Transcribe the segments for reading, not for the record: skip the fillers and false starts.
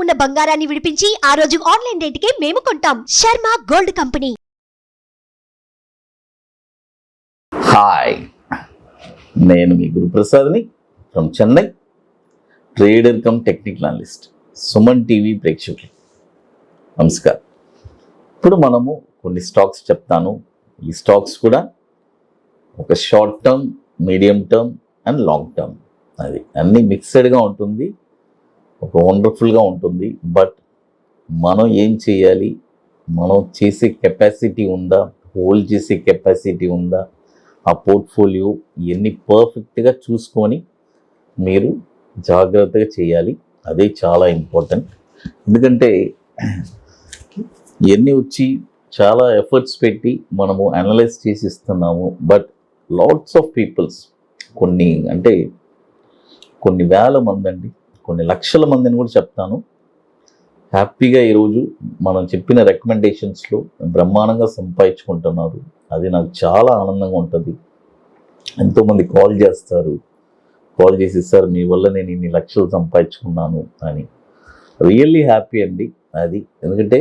ఉన్న బంగారాన్ని విడిపించి ఆ రోజు ఆన్లైన్ రేటుకే మేము కొంటాం. Sharma gold company. హాయ్, నేను మీ గురుప్రసాద్ని from Chennai, trader cum technical analyst. Suman TV ప్రేక్షకులు నమస్కారం. ఇప్పుడు మనము కొన్ని స్టాక్స్ చెప్తాను. ఈ స్టాక్స్ కూడా ఒక short term, medium term and long term, అది అన్నీ మిక్స్డ్గా ఉంటుంది, ఒక వండర్ఫుల్గా ఉంటుంది. బట్ మనం ఏం చేయాలి, మనం చేసే కెపాసిటీ ఉందా, హోల్డ్ చేసే కెపాసిటీ ఉందా, ఆ పోర్ట్ఫోలియో ఇవన్నీ పర్ఫెక్ట్గా చూసుకొని మీరు జాగ్రత్తగా చేయాలి. అదే చాలా ఇంపార్టెంట్. ఎందుకంటే ఇవన్నీ వచ్చి చాలా ఎఫర్ట్స్ పెట్టి మనము అనలైజ్ చేసి ఇస్తున్నాము. బట్ లాట్స్ ఆఫ్ పీపుల్స్, కొన్ని వేల మంది అండి, కొన్ని లక్షల మందిని కూడా చెప్తాను, హ్యాపీగా ఈరోజు మనం చెప్పిన రికమెండేషన్స్లో బ్రహ్మాండంగా సంపాదించుకుంటున్నారు. అది నాకు చాలా ఆనందంగా ఉంటుంది. ఎంతోమంది కాల్ చేసి సార్ మీ వల్ల నేను ఇన్ని లక్షలు సంపాదించుకున్నాను అని. రియల్లీ హ్యాపీ అండి అది. ఎందుకంటే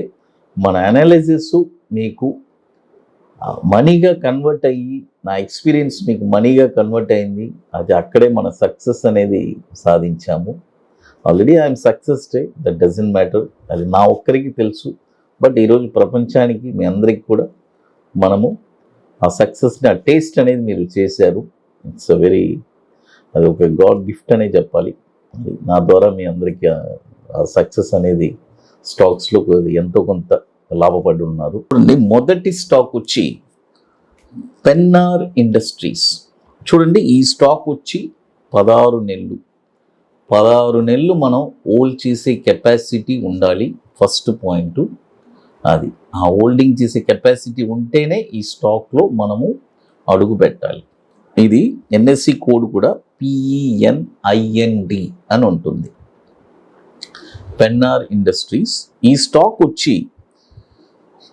మన అనాలిసిస్ మీకు మనీగా కన్వర్ట్ అయ్యి, నా ఎక్స్పీరియన్స్ మీకు మనీగా కన్వర్ట్ అయింది. అది అక్కడే మన సక్సెస్ అనేది సాధించాము. Already I'm successed, that doesn't matter. అది నా ఒక్కరికి తెలుసు. బట్ ఈరోజు ప్రపంచానికి, మీ అందరికి కూడా మనము ఆ సక్సెస్ని, ఆ టేస్ట్ అనేది మీరు చేశారు. ఇట్స్ అది ఒక గాడ్ గిఫ్ట్ అనే చెప్పాలి. నా ద్వారా మీ అందరికీ ఆ సక్సెస్ అనేది స్టాక్స్లో ఎంతో కొంత లాభపడి ఉన్నారు. చూడండి, మొదటి స్టాక్ వచ్చి పెన్నార్ ఇండస్ట్రీస్. చూడండి, ఈ స్టాక్ వచ్చి 16 నెలలు మనం హోల్డ్ చేసే కెపాసిటీ ఉండాలి. ఫస్ట్ పాయింట్ అది. ఆ హోల్డింగ్ చేసే కెపాసిటీ ఉంటేనే ఈ స్టాక్లో మనము అడుగు పెట్టాలి. ఇది ఎన్ఎస్సి కోడ్ కూడా PENIND అని ఉంటుంది. పెన్నార్ ఇండస్ట్రీస్. ఈ స్టాక్ వచ్చి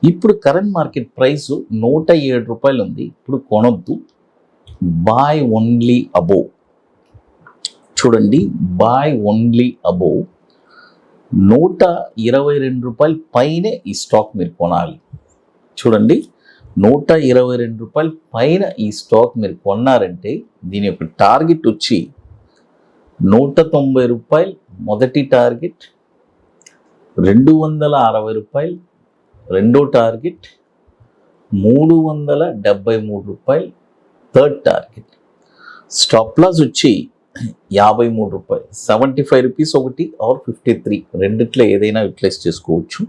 ఇప్పుడు కరెంట్ మార్కెట్ ప్రైస్ 107 రూపాయలు ఉంది. ఇప్పుడు కొనొద్దు, బై ఓన్లీ అబోవ్. చూడండి, బై ఓన్లీ అబోవ్ 122 రూపాయల పైనే ఈ స్టాక్ మీరు కొనాలి. చూడండి, 122 రూపాయల పైన ఈ స్టాక్ మీరు కొన్నారంటే దీని యొక్క టార్గెట్ వచ్చి 190 రూపాయలు మొదటి టార్గెట్, 260 రూపాయలు రెండో టార్గెట్, 373 రూపాయలు థర్డ్ టార్గెట్. స్టాప్ లాస్ వచ్చి 53 రూపాయలు, 75 రూపీస్ ఒకటి ఆర్ 53, రెండిట్లో ఏదైనా యూటిలైజ్ చేసుకోవచ్చు.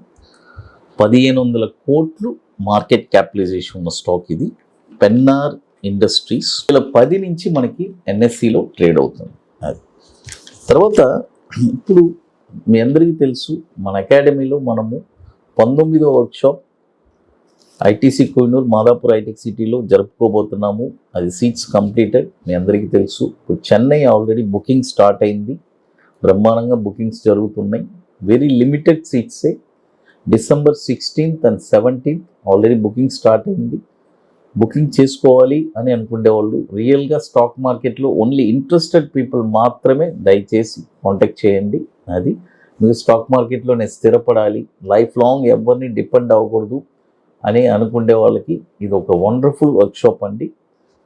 1500 కోట్లు మార్కెట్ క్యాపిటలైజేషన్ ఉన్న స్టాక్ ఇది, పెన్నార్ ఇండస్ట్రీస్. 2010 నుంచి మనకి ఎన్ఎస్సిలో ట్రేడ్ అవుతుంది. అది తర్వాత ఇప్పుడు మీ అందరికీ తెలుసు, మన అకాడమీలో మనము 19వ workshop ITC Kohinoor Madhapur Hitech సిటీలో జరుపుకోబోతున్నాము. అది సీట్స్ కంప్లీటెడ్, మీ అందరికీ తెలుసు. ఇప్పుడు చెన్నై ఆల్రెడీ బుకింగ్ స్టార్ట్ అయింది, బ్రహ్మాండంగా బుకింగ్స్ జరుగుతున్నాయి. వెరీ లిమిటెడ్ సీట్సే. December 16th and 17th already booking start అయింది. బుకింగ్ చేసుకోవాలి అని అనుకునే వాళ్ళు రియల్గా స్టాక్ మార్కెట్లో ఓన్లీ ఇంట్రెస్టెడ్ పీపుల్ మాత్రమే దయచేసి కాంటాక్ట్ చేయండి. అది మీరు స్టాక్ మార్కెట్లో నేను స్థిరపడాలి, లైఫ్ లాంగ్ ఎవరిని డిపెండ్ అవ్వకూడదు అని అనుకునే వాళ్ళకి ఇది ఒక వండర్ఫుల్ వర్క్షాప్ అండి.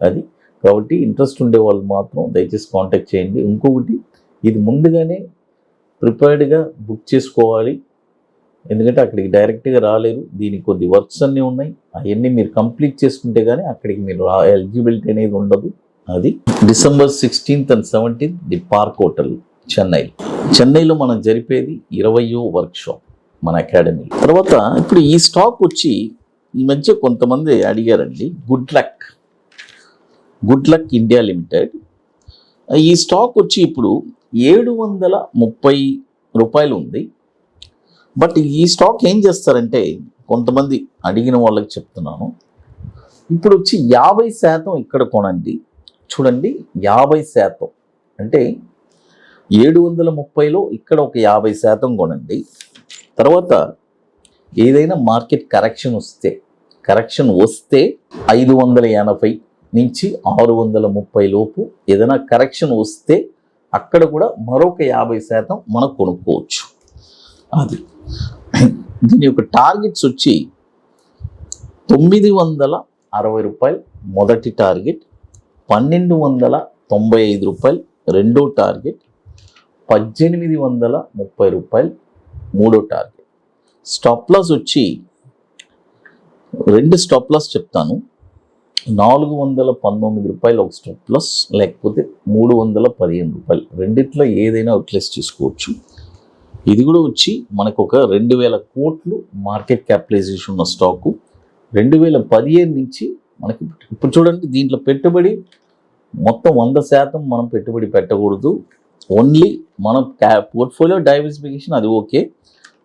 అది కాబట్టి ఇంట్రెస్ట్ ఉండే వాళ్ళు మాత్రం దయచేసి కాంటాక్ట్ చేయండి. ఇంకొకటి, ఇది ముందుగానే ప్రిపేర్డ్గా బుక్ చేసుకోవాలి. ఎందుకంటే అక్కడికి డైరెక్ట్గా రాలేరు, దీనికి కొద్ది వర్క్స్ అన్నీ ఉన్నాయి. అవన్నీ మీరు కంప్లీట్ చేసుకుంటే కానీ అక్కడికి మీరు ఎలిజిబిలిటీ అనేది ఉండదు. అది December 16th and 17th the park hotel చెన్నైలో మనం జరిపేది 20వ వర్క్షాప్ మన అకాడమీ. తర్వాత ఇప్పుడు ఈ స్టాక్ వచ్చి ఈ మధ్య కొంతమంది అడిగారండి, గుడ్ లక్ ఇండియా లిమిటెడ్. ఈ స్టాక్ వచ్చి ఇప్పుడు 730 రూపాయలు ఉంది. బట్ ఈ స్టాక్ ఏం చేస్తారంటే, కొంతమంది అడిగిన వాళ్ళకి చెప్తున్నాను, ఇప్పుడు వచ్చి 50% ఇక్కడ కొనండి. చూడండి, 50% అంటే 730లో ఇక్కడ ఒక 50% కొనండి. తర్వాత ఏదైనా మార్కెట్ కరెక్షన్ వస్తే 580 నుంచి 630 లోపు ఏదైనా కరెక్షన్ వస్తే అక్కడ కూడా మరొక 50% మనం కొనుక్కోవచ్చు. అది దీని యొక్క టార్గెట్స్ వచ్చి 960 రూపాయలు మొదటి టార్గెట్, 1295 రూపాయలు రెండో టార్గెట్, 1830 రూపాయలు మూడో టార్గెట్. స్టాప్ లాస్ వచ్చి 2 స్టాప్ లాస్ చెప్తాను. 419 రూపాయలు ఒక స్టాప్ లాస్, లేకపోతే 315 రూపాయలు, రెండిట్లో ఏదైనా అవుట్లెస్ చేసుకోవచ్చు. ఇది కూడా వచ్చి మనకు ఒక 2000 కోట్లు మార్కెట్ క్యాపిటలైజేషన్ ఉన్న స్టాకు. 2015 నుంచి మనకి ఇప్పుడు చూడండి, దీంట్లో పెట్టుబడి మొత్తం 100% మనం పెట్టుబడి పెట్టకూడదు. ఓన్లీ మనం పోర్ట్ఫోలియో డైవర్సిఫికేషన్ అది ఓకే.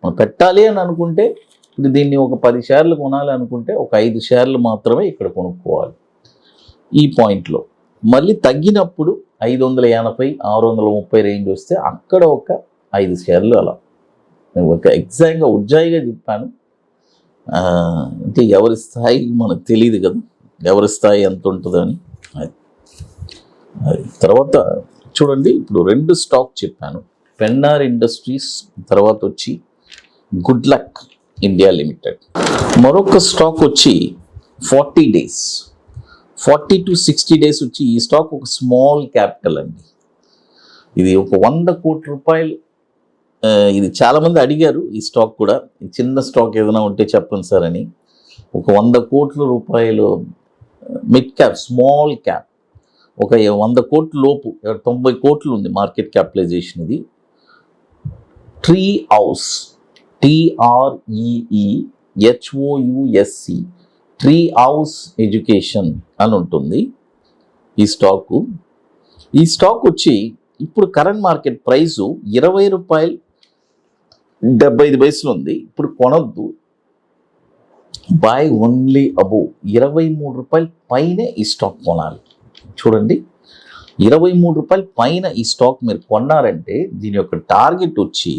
మనం పెట్టాలి అని అనుకుంటే ఇప్పుడు దీన్ని ఒక 10 షేర్లు కొనాలి అనుకుంటే ఒక 5 షేర్లు మాత్రమే ఇక్కడ కొనుక్కోవాలి ఈ పాయింట్లో. మళ్ళీ తగ్గినప్పుడు 580, 630 రేంజ్ వస్తే అక్కడ ఒక 5 షేర్లు అలా. నేను ఒక ఎగ్జాక్ట్గా ఉజ్జాయిగా చెప్పాను. అంటే ఎవరి స్థాయి మనకు తెలియదు కదా, ఎవరి స్థాయి ఎంత ఉంటుందని. అది తర్వాత చూడండి, ఇప్పుడు 2 స్టాక్ చెప్పాను. పెన్నార్ ఇండస్ట్రీస్, తర్వాత వచ్చి గుడ్ లక్ ఇండియా లిమిటెడ్. మరొక స్టాక్ వచ్చి 40 డేస్, 40 to 60 డేస్ వచ్చి ఈ స్టాక్ ఒక స్మాల్ క్యాపిటల్ అండి. ఇది ఒక 100 కోట్ల రూపాయలు. ఇది చాలామంది అడిగారు ఈ స్టాక్ కూడా, చిన్న స్టాక్ ఏదైనా ఉంటే చెప్పండి సార్ అని. ఒక 100 కోట్ల రూపాయలు మిడ్ క్యాప్, స్మాల్ క్యాప్, ఒక 100 కోట్ల లోపు 90 కోట్లు ఉంది మార్కెట్ క్యాపిటలైజేషన్. ఇది tree house, TREEHOUSC, tree house education అని ఉంటుంది ఈ స్టాకు. ఈ స్టాక్ వచ్చి ఇప్పుడు కరెంట్ మార్కెట్ ప్రైసు 20 రూపాయలు 75 పైసలు ఉంది. ఇప్పుడు కొనొద్దు, బై ఓన్లీ అబోవ్ 23 రూపాయల పైనే ఈ స్టాక్ కొనాలి. చూడండి, 23 రూపాయల పైన ఈ స్టాక్ మీరు కొన్నారంటే దీని యొక్క టార్గెట్ వచ్చి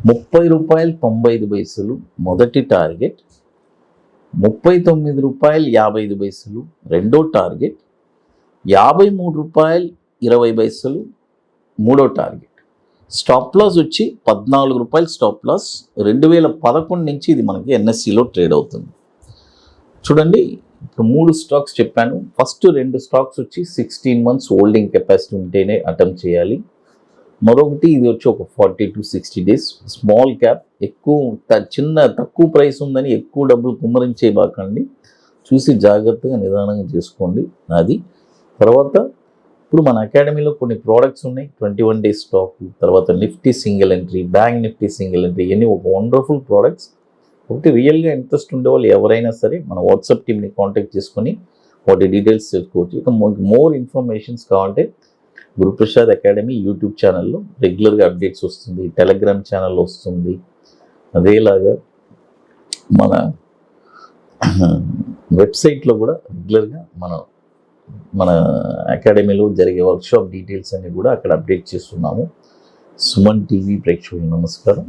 30 రూపాయలు 95 పైసలు మొదటి టార్గెట్, 39 రూపాయలు 55 పైసలు రెండో టార్గెట్, 53 రూపాయలు 20 పైసలు మూడో టార్గెట్. స్టాప్ లాస్ వచ్చి 14 రూపాయలు స్టాప్ లాస్. 2011 నుంచి ఇది మనకి ఎన్ఎస్సిలో ట్రేడ్ అవుతుంది. చూడండి, ఇప్పుడు 3 స్టాక్స్ చెప్పాను. ఫస్ట్ 2 స్టాక్స్ వచ్చి 16 months హోల్డింగ్ కెపాసిటీ ఉంటేనే అటెంప్ట్ చేయాలి. మరొకటి ఇది వచ్చి ఒక 40 to 60 డేస్ స్మాల్ క్యాప్. తక్కువ ప్రైస్ ఉందని ఎక్కువ డబ్బులు కుమ్మరించేయబాకండి, చూసి జాగ్రత్తగా నిదానంగా చేసుకోండి. అది తర్వాత ఇప్పుడు మన అకాడమీలో కొన్ని ప్రోడక్ట్స్ ఉన్నాయి. 21 days స్టాక్, తర్వాత Nifty single entry, bank Nifty single entry, ఇవన్నీ ఒక వండర్ఫుల్ ప్రోడక్ట్స్. ఒకటి రియల్గా ఇంట్రెస్ట్ ఉండేవాళ్ళు ఎవరైనా సరే మన వాట్సాప్ టీమ్ని కాంటాక్ట్ చేసుకొని వాటి డీటెయిల్స్ తెలుసుకోవచ్చు. ఇక మోర్ ఇన్ఫర్మేషన్స్ కావాలంటే గురుప్రసాద్ అకాడమీ యూట్యూబ్ ఛానల్లో రెగ్యులర్గా అప్డేట్స్ వస్తుంది, టెలిగ్రామ్ ఛానల్ వస్తుంది. అదేలాగా మన వెబ్సైట్లో కూడా రెగ్యులర్గా మన అకాడమీలో జరిగే వర్క్షాప్ డీటెయిల్స్ అన్ని కూడా అక్కడ అప్డేట్ చేస్తున్నాము. సుమన్ టీవీ ప్రేక్షకులకు నమస్కారం.